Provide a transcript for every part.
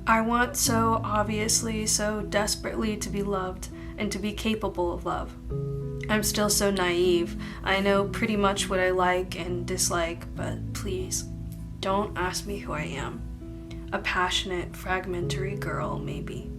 I want so obviously, so desperately to be loved and to be capable of love. I'm still so naive. I know pretty much what I like and dislike, but please, don't ask me who I am. A passionate, fragmentary girl, maybe.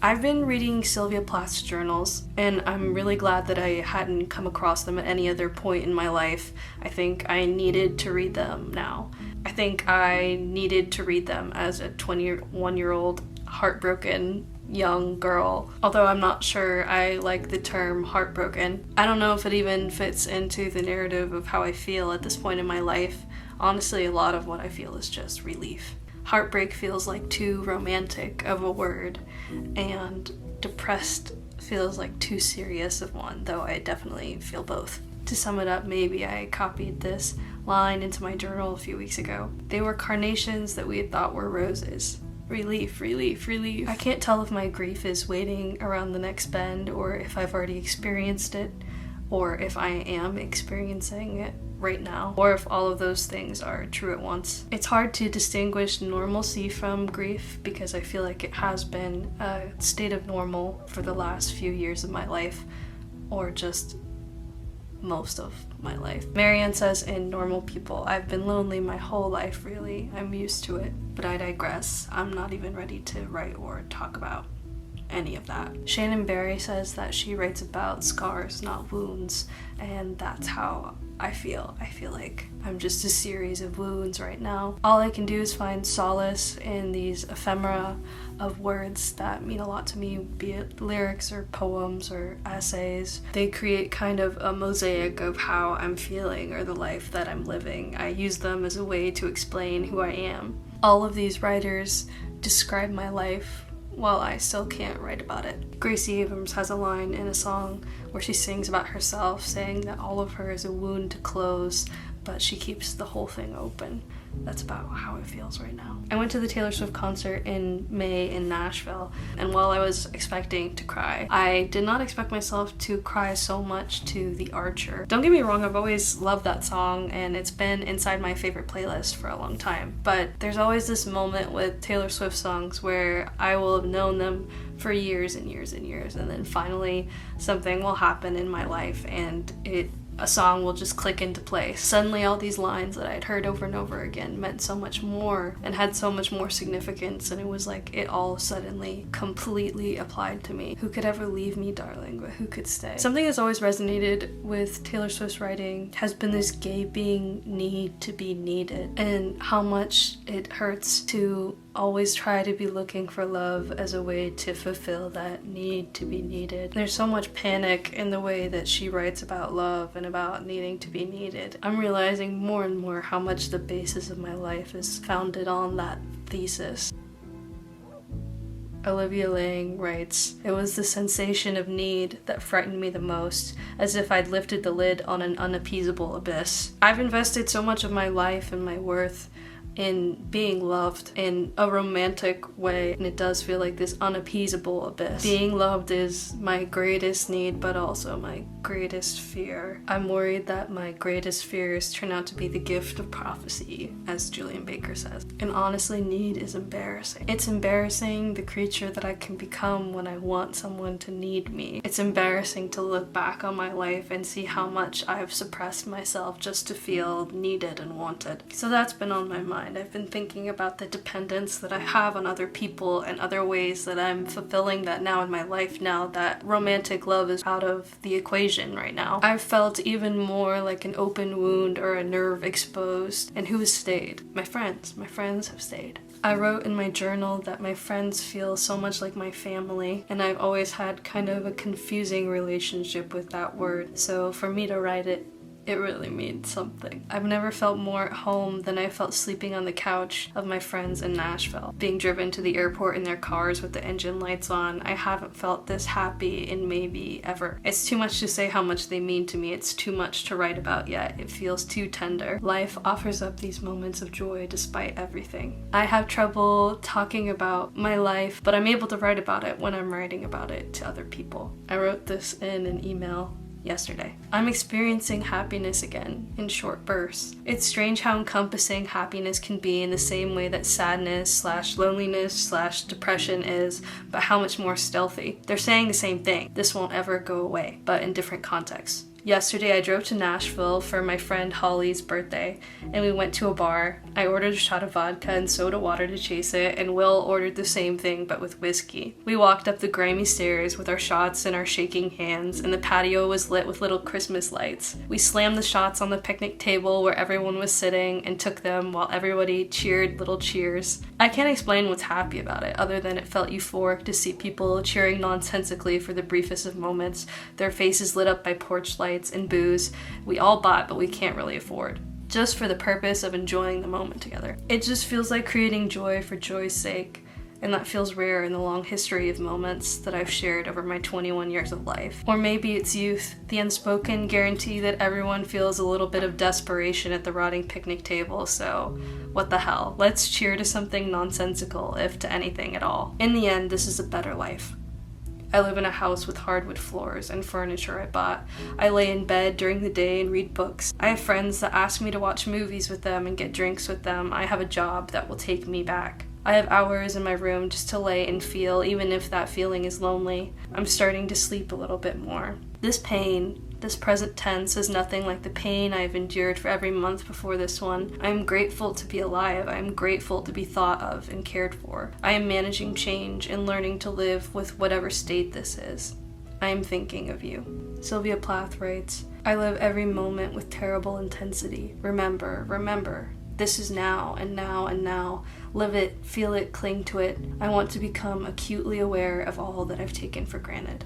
I've been reading Sylvia Plath's journals, and I'm really glad that I hadn't come across them at any other point in my life. I think I needed to read them now. I think I needed to read them as a 21-year-old heartbroken young girl, although I'm not sure I like the term heartbroken. I don't know if it even fits into the narrative of how I feel at this point in my life. Honestly, a lot of what I feel is just relief. Heartbreak feels like too romantic of a word, and depressed feels like too serious of one, though I definitely feel both. To sum it up, maybe I copied this line into my journal a few weeks ago. They were carnations that we had thought were roses. Relief, relief, relief. I can't tell if my grief is waiting around the next bend, or if I've already experienced it, or if I am experiencing it right now, or if all of those things are true at once. It's hard to distinguish normalcy from grief because I feel like it has been a state of normal for the last few years of my life, or just most of my life. Marianne says in Normal People, I've been lonely my whole life, really. I'm used to it. But I digress. I'm not even ready to write or talk about any of that. Shannon Barry says that she writes about scars, not wounds, and that's how I feel. I feel like I'm just a series of wounds right now. All I can do is find solace in these ephemera of words that mean a lot to me, be it lyrics or poems or essays. They create kind of a mosaic of how I'm feeling or the life that I'm living. I use them as a way to explain who I am. All of these writers describe my life while I still can't write about it. Gracie Abrams has a line in a song where she sings about herself, saying that all of her is a wound to close, but she keeps the whole thing open. That's about how it feels right now. I went to the Taylor Swift concert in May in Nashville, and while I was expecting to cry, I did not expect myself to cry so much to The Archer. Don't get me wrong, I've always loved that song, and it's been inside my favorite playlist for a long time, but there's always this moment with Taylor Swift songs where I will have known them for years and years and years, and then finally something will happen in my life and a song will just click into place. Suddenly all these lines that I'd heard over and over again meant so much more and had so much more significance, and it was like it all suddenly completely applied to me. Who could ever leave me, darling, but who could stay? Something that's always resonated with Taylor Swift's writing has been this gaping need to be needed, and how much it hurts to always try to be looking for love as a way to fulfill that need to be needed. There's so much panic in the way that she writes about love and about needing to be needed. I'm realizing more and more how much the basis of my life is founded on that thesis. Olivia Lang writes, "It was the sensation of need that frightened me the most, as if I'd lifted the lid on an unappeasable abyss. I've invested so much of my life and my worth in being loved in a romantic way, and it does feel like this unappeasable abyss. Being loved is my greatest need, but also my greatest fear. I'm worried that my greatest fears turn out to be the gift of prophecy," as Julian Baker says. And honestly, need is embarrassing. It's embarrassing the creature that I can become when I want someone to need me. It's embarrassing to look back on my life and see how much I've suppressed myself just to feel needed and wanted. So that's been on my mind. I've been thinking about the dependence that I have on other people and other ways that I'm fulfilling that now in my life, now that romantic love is out of the equation right now. I've felt even more like an open wound or a nerve exposed. And who has stayed? My friends. My friends have stayed. I wrote in my journal that my friends feel so much like my family, and I've always had kind of a confusing relationship with that word. So for me to write it, it really means something. I've never felt more at home than I felt sleeping on the couch of my friends in Nashville. Being driven to the airport in their cars with the engine lights on, I haven't felt this happy in maybe ever. It's too much to say how much they mean to me. It's too much to write about yet. It feels too tender. Life offers up these moments of joy despite everything. I have trouble talking about my life, but I'm able to write about it when I'm writing about it to other people. I wrote this in an email yesterday. I'm experiencing happiness again in short bursts. It's strange how encompassing happiness can be in the same way that sadness / loneliness / depression is, but how much more stealthy. They're saying the same thing. This won't ever go away, but in different contexts. Yesterday, I drove to Nashville for my friend Holly's birthday, and we went to a bar. I ordered a shot of vodka and soda water to chase it, and Will ordered the same thing but with whiskey. We walked up the grimy stairs with our shots in our shaking hands, and the patio was lit with little Christmas lights. We slammed the shots on the picnic table where everyone was sitting and took them while everybody cheered little cheers. I can't explain what's happy about it, other than it felt euphoric to see people cheering nonsensically for the briefest of moments, their faces lit up by porch lights and booze we all bought but we can't really afford, just for the purpose of enjoying the moment together. It just feels like creating joy for joy's sake, and that feels rare in the long history of moments that I've shared over my 21 years of life. Or maybe it's youth, the unspoken guarantee that everyone feels a little bit of desperation at the rotting picnic table, so what the hell, let's cheer to something nonsensical, if to anything at all. In the end, this is a better life. I live in a house with hardwood floors and furniture I bought. I lay in bed during the day and read books. I have friends that ask me to watch movies with them and get drinks with them. I have a job that will take me back. I have hours in my room just to lay and feel, even if that feeling is lonely. I'm starting to sleep a little bit more. This pain, this present tense, is nothing like the pain I have endured for every month before this one. I am grateful to be alive. I am grateful to be thought of and cared for. I am managing change and learning to live with whatever state this is. I am thinking of you. Sylvia Plath writes, I live every moment with terrible intensity. Remember, remember. This is now and now and now. Live it, feel it, cling to it. I want to become acutely aware of all that I've taken for granted.